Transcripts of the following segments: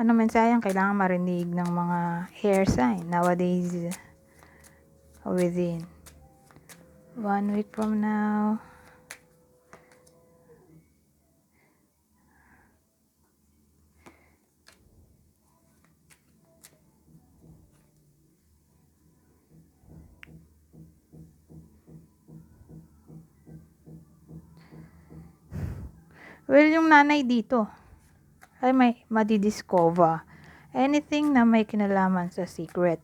Ano mensahe ang kailangan marinig ng mga air sign nowadays within 1 week from now? Well, yung nanay dito ay may madidiscover anything na may kinalaman sa secret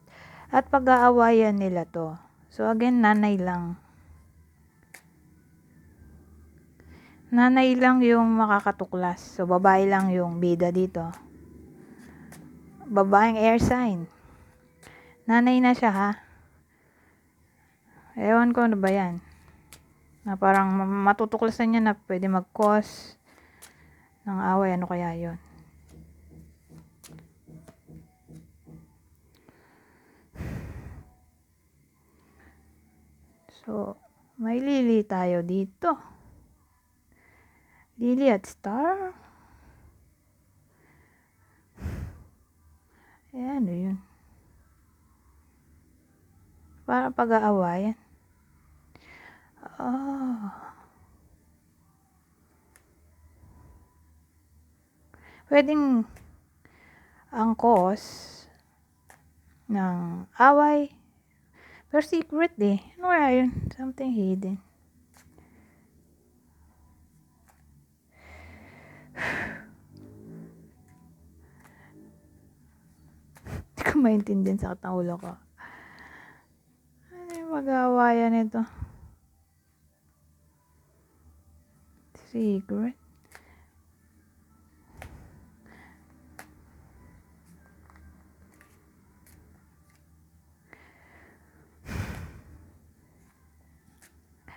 at pag-aawayan nila to. So again, nanay lang yung makakatuklas. So babae lang yung bida dito, babaeng air sign, nanay na siya ha. Ewan ko ano ba yan, na parang matutuklasan niya na pwede mag-cause ng away. Ano kaya yon? So may lily tayo dito, lily at star. Ano yun? Para pag-aawayan. Pwedeng ang cause ng away pero secret ano kaya yun? Something hidden. Hindi ko maintindihan, sakit ng ulo ko. Ano yung mag-aawayan nito? Secret.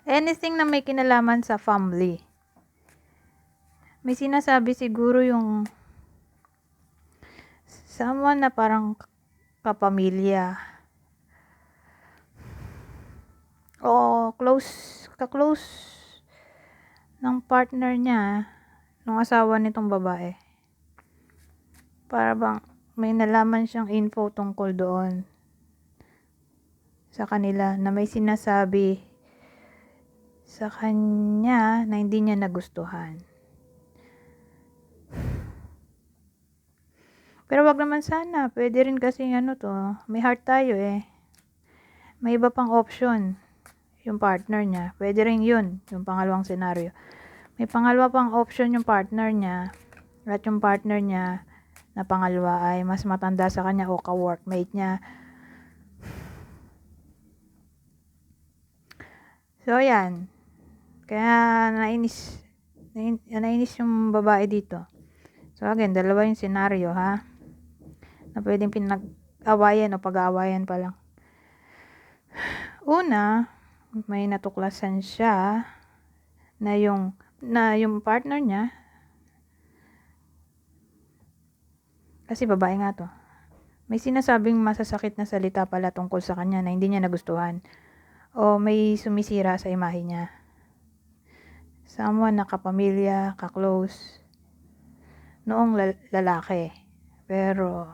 Anything na may kinalaman sa family. May sinasabi siguro yung someone na parang kapamilya o ka-close ng partner niya, ng asawa nitong babae. Para bang may nalaman siyang info tungkol doon sa kanila, na may sinasabi sa kanya na hindi niya nagustuhan. Pero wag naman sana, pwede rin kasi may heart tayo may iba pang option yung partner niya. Pwede rin yun, yung pangalawang senaryo. May pangalawa pang option yung partner niya, at yung partner niya na pangalawa ay mas matanda sa kanya o ka-workmate niya. So yan, kaya nainis yung babae dito. So again, dalawa yung senaryo ha, na pwedeng pinag-awayan o pag-aawayan pa lang. Una, may natuklasan siya na yung partner niya, kasi babae nga to, may sinasabing masasakit na salita pala tungkol sa kanya na hindi niya nagustuhan, o may sumisira sa imahe niya. Someone na kapamilya, ka-close noong lalaki, pero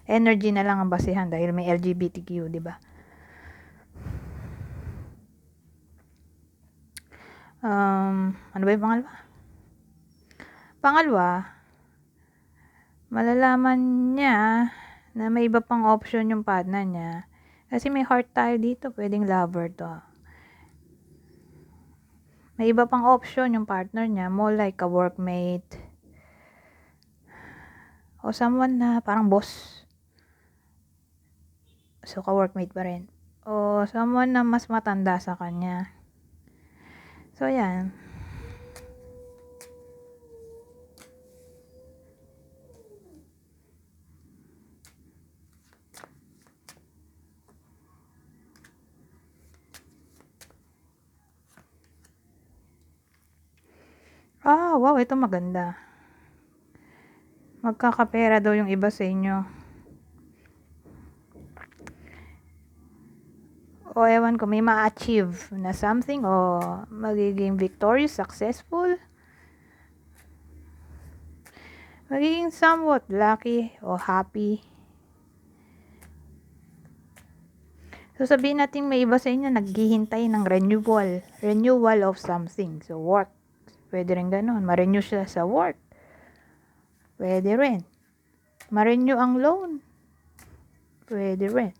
energy na lang ang basihan dahil may LGBTQ, di ba? Ano ba yung pangalawa? Pangalawa, malalaman niya na may iba pang option yung partner niya. Kasi may heart tayo dito, pwedeng lover to. May iba pang option yung partner niya, more like a workmate o someone na parang boss. So ka-workmate pa rin. O someone na mas matanda sa kanya. So yan. Wow, ito maganda. Magkakapera daw yung iba sa inyo. O ewan ko, may ma-achieve na something o magiging victorious, successful. magiging somewhat lucky o happy. So, sabihin natin may iba sa inyo naghihintay ng renewal of something. So, work. Pwede rin ganun. Ma-renew siya sa work. Pwede rin. Ma-renew ang loan. Pwede rin.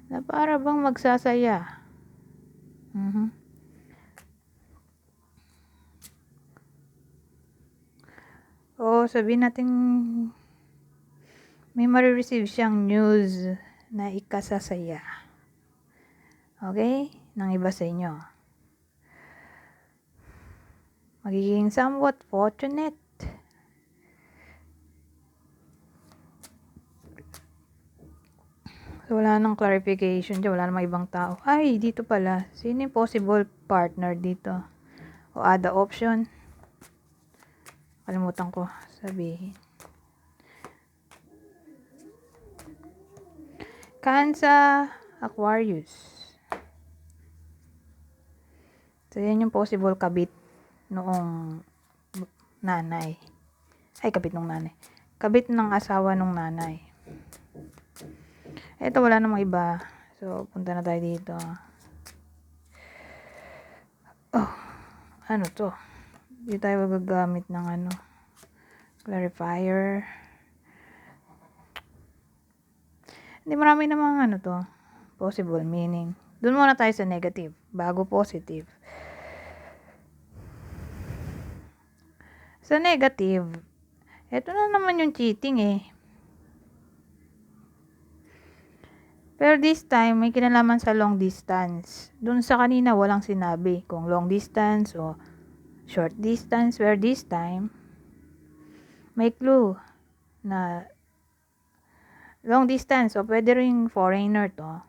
Na para bang magsasaya. O, sabihin natin may marireceive siyang news na ikasasaya. Okay? Ng iba sa inyo. Magiging somewhat fortunate. So, wala nang clarification dyan. Wala namang ibang tao. Ay, dito pala. Sino yung possible partner dito? O other option? Kalimutan ko sabihin. Cancer, Aquarius. So, yan yung possible kabit noong nanay. Ay, kabit nung nanay. Kabit ng asawa nung nanay. Ito, wala namang iba. So, punta na tayo dito. Oh, ano to? Hindi tayo gagamit ng clarifier. Hindi, marami namang to. Possible meaning. Doon muna tayo sa negative, bago positive. Sa negative, eto na naman yung cheating eh. Pero this time, may kinalaman sa long distance. Doon sa kanina, walang sinabi kung long distance o short distance. Where this time, may clue na long distance o pwede rin foreigner to.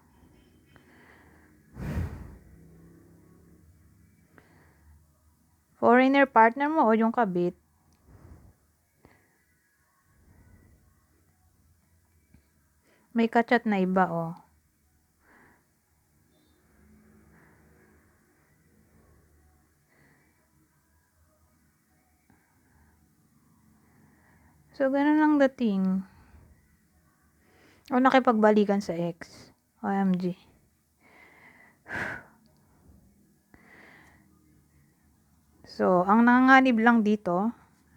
Foreigner partner mo o yung kabit. May kachat na iba o. So, ganun lang dating. O nakipagbalikan sa ex. OMG. So, ang nanganganib lang dito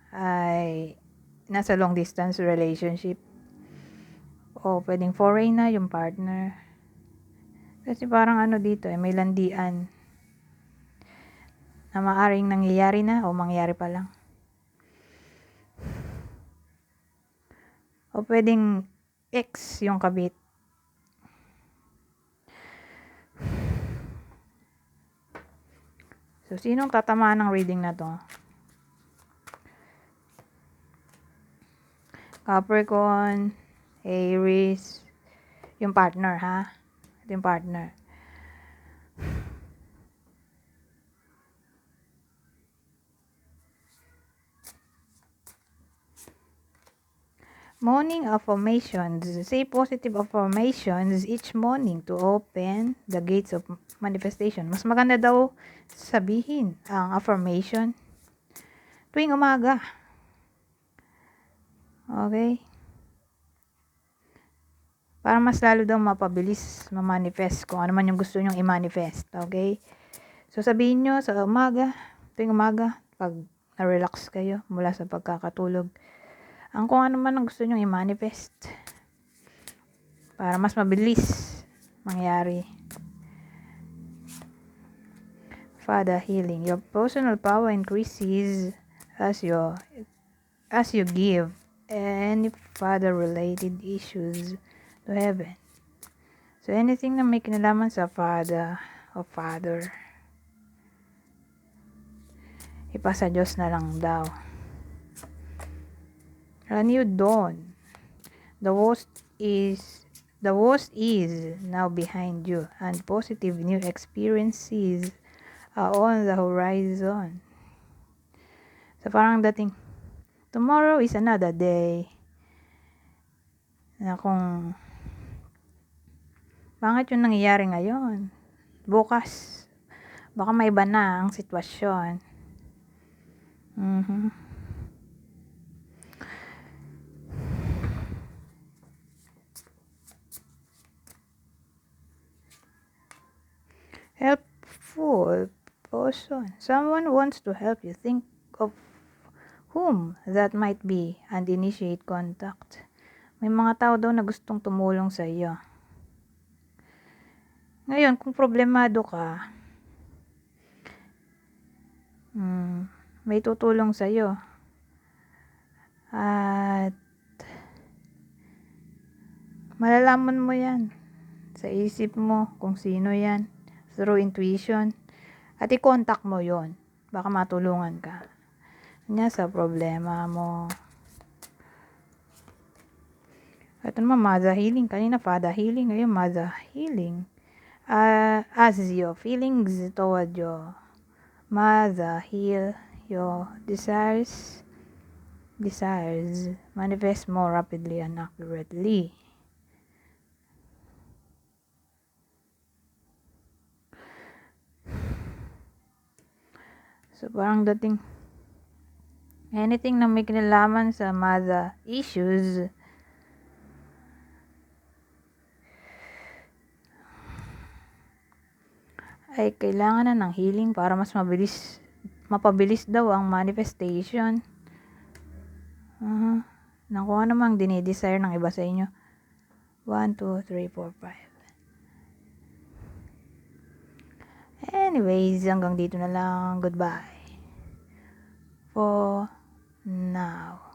ay nasa long distance relationship. O pwedeng foreign na yung partner. Kasi parang dito may landian na maaring nangyayari na o mangyayari pa lang. O pwedeng ex yung kabit. So, sinong tatamaan ng reading na to? Capricorn, Aries, yung partner ha? Ito yung partner. Morning affirmations. Say positive affirmations each morning to open the gates of manifestation. Mas maganda daw sabihin ang affirmation tuwing umaga. Okay? Para mas lalo daw mapabilis ma-manifest kung ano man yung gusto nyong i-manifest. Okay? So, sabihin nyo sa umaga, tuwing umaga, pag na-relax kayo mula sa pagkakatulog, ang kung ano man ang gusto nyong i-manifest para mas mabilis mangyari. Father healing. Your personal power increases as you give any father related issues to heaven. So anything na may kinalaman sa father o father, ipasa Diyos na lang daw. A new dawn. The worst is now behind you, and positive new experiences are on the horizon. So parang dating, tomorrow is another day. Na kung bakit yung nangyayari ngayon, bukas baka may iba na ang sitwasyon. Mhm. Helpful person. Someone wants to help you. Think of whom that might be and initiate contact. May mga tao daw na gustong tumulong sa iyo. Ngayon, kung problemado ka, may tutulong sa iyo. At malalaman mo yan sa isip mo kung sino yan through intuition. At i-contact mo yon. Baka matulungan ka niya sa problema mo. Ito naman, mother healing. Kanina, father healing. Ngayon, mother healing. As your feelings toward your mother heal, your desires manifest more rapidly and accurately. So, parang dating anything na may kinalaman sa mother issues, ay kailangan na ng healing para mas mapabilis daw ang manifestation. Nang kung ano mang dinidesire ng iba sa inyo. 1, 2, 3, 4, 5. Anyways, hanggang dito na lang. Goodbye. For now.